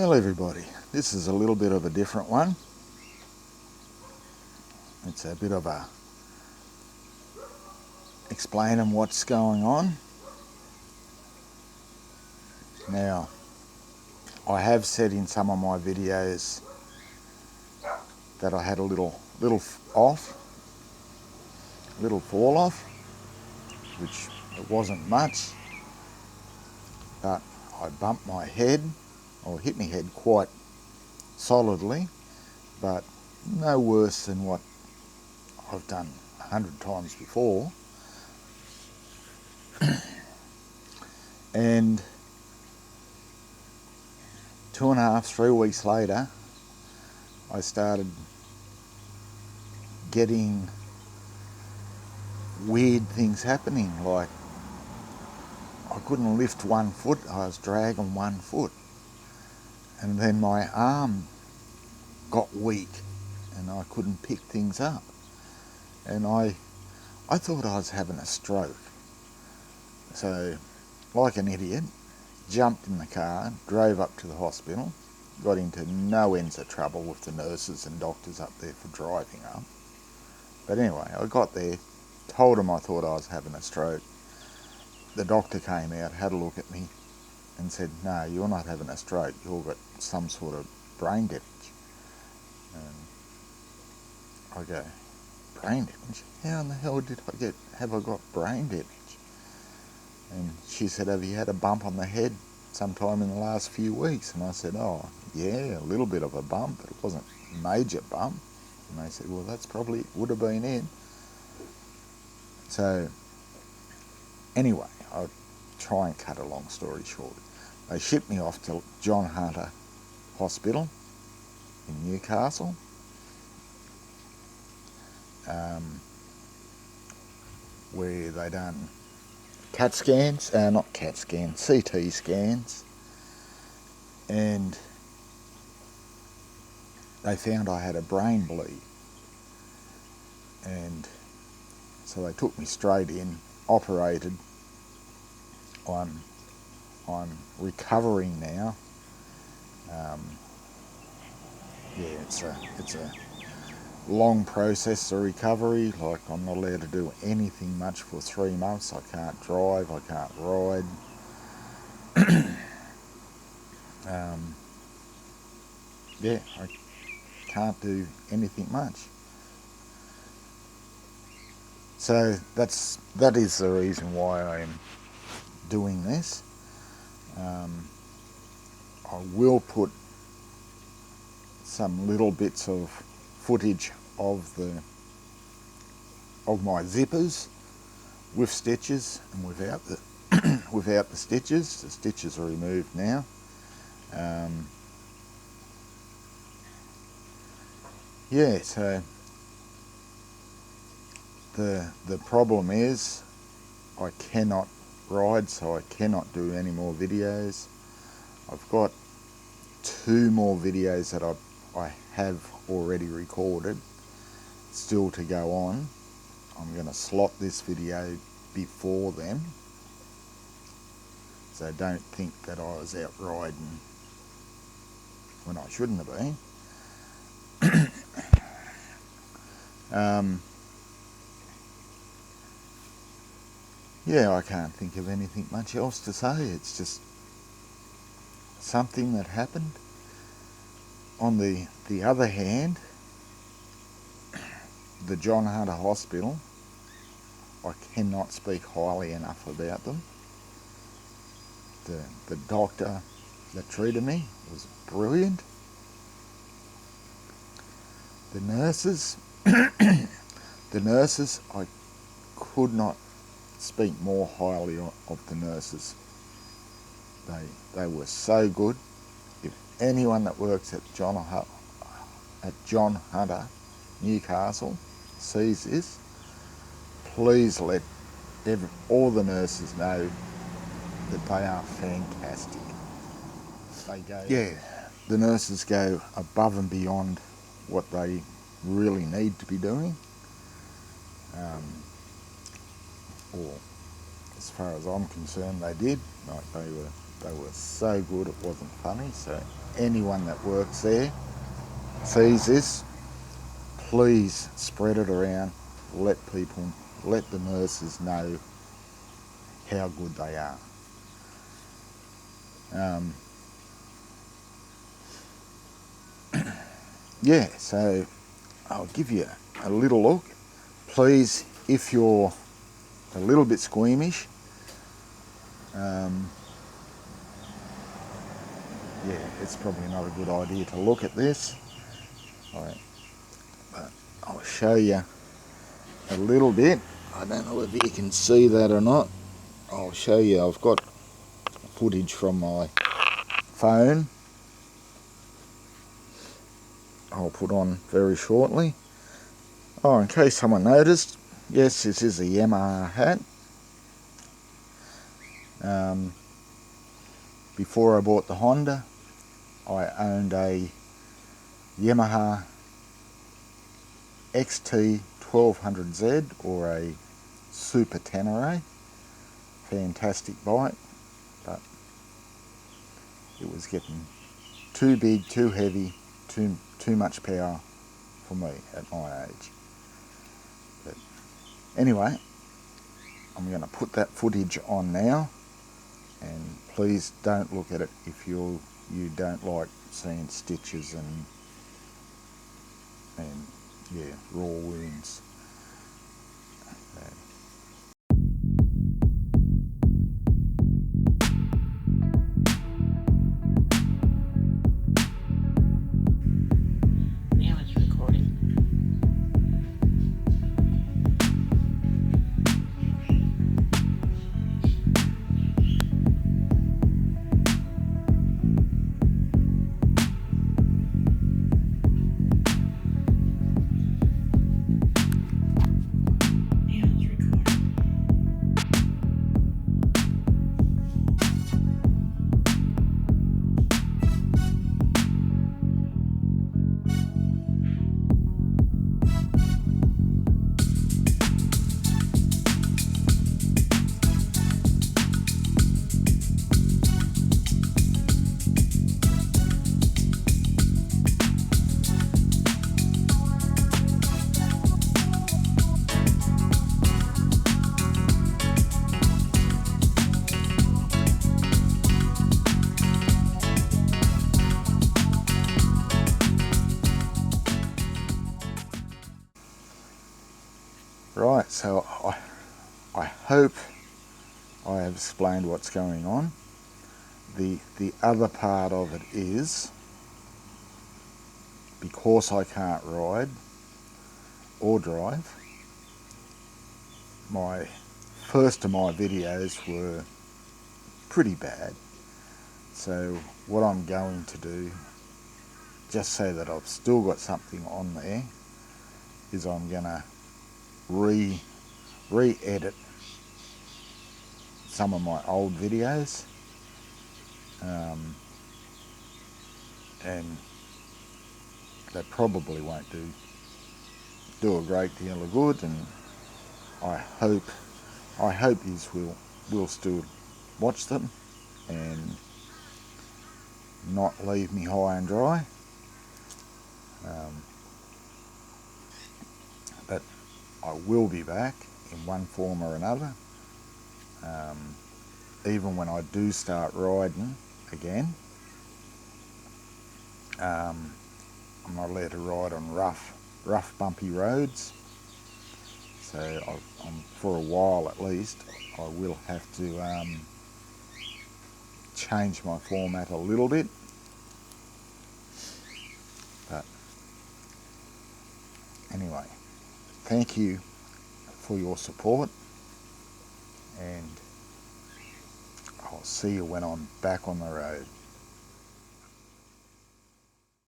Well everybody, this is a little bit of a different one. It's a bit of a explaining what's going on. Now, I have said in some of my videos that I had a little fall off, which it wasn't much, but I bumped my head, or hit my head quite solidly, but no worse than what I've done 100 times before. And 2.5, 3 weeks later, I started getting weird things happening, like I couldn't lift one foot, I was dragging one foot, and then my arm got weak and I couldn't pick things up, and I thought I was having a stroke. So, like an idiot, jumped in the car, drove up to the hospital, got into no ends of trouble with the nurses and doctors up there for driving up. But anyway, I got there, told them I thought I was having a stroke. The doctor came out, had a look at me and said, "No, you're not having a stroke, you've got some sort of brain damage." And I go, "Brain damage? How in the hell have I got brain damage?" And she said, "Have you had a bump on the head sometime in the last few weeks?" And I said, "Oh, yeah, a little bit of a bump, but it wasn't a major bump." And they said, "Well, that's probably would have been it." So, anyway, I'll try and cut a long story short. They shipped me off to John Hunter Hospital in Newcastle. Where they done CT scans, and they found I had a brain bleed. And so they took me straight in, operated. I'm recovering now. It's a long process of recovery. Like, I'm not allowed to do anything much for 3 months. I can't drive, I can't ride. I can't do anything much. So that is the reason why I am doing this. I will put some little bits of footage of my zippers with stitches and without the without the stitches. The stitches are removed now. So the problem is I cannot ride, so I cannot do any more videos. I've got 2 more videos that I have already recorded still to go on. I'm going to slot this video before them, so don't think that I was out riding when I shouldn't have been. I can't think of anything much else to say. It's just something that happened. On the other hand, the John Hunter Hospital, I cannot speak highly enough about them. The doctor that treated me was brilliant. The nurses, I could not speak more highly of the nurses. They were so good. If anyone that works at John Hunter Newcastle sees this, please let all the nurses know that they are fantastic. The nurses go above and beyond what they really need to be doing. Or as far as I'm concerned, they did. Like, they were They were so good it wasn't funny. So anyone that works there sees this, please spread it around. Let the nurses know how good they are. Yeah, so I'll give you a little look. Please, if you're a little bit squeamish, yeah, it's probably not a good idea to look at this. But I'll show you a little bit. I don't know if you can see that or not. I'll show you. I've got footage from my phone I'll put on very shortly. Oh, in case someone noticed, yes, this is a Yamaha hat. Before I bought the Honda, I owned a Yamaha XT 1200Z, or a Super Tenere. Fantastic bike, but it was getting too big, too heavy, too much power for me at my age. But anyway, I'm going to put that footage on now, and please don't look at it if you don't like seeing stitches and yeah, raw wounds. Now it's recording. Right, so I hope I have explained what's going on. The other part of it is, because I can't ride or drive, my first of my videos were pretty bad. So what I'm going to do, just so that I've still got something on there, is I'm going to re-edit some of my old videos, and they probably won't do a great deal of good, and I hope you will still watch them and not leave me high and dry. But I will be back in one form or another. Even when I do start riding again, I'm not allowed to ride on rough bumpy roads. So for a while at least, I will have to change my format a little bit. But anyway, thank you for your support, and I'll see you when I'm back on the road.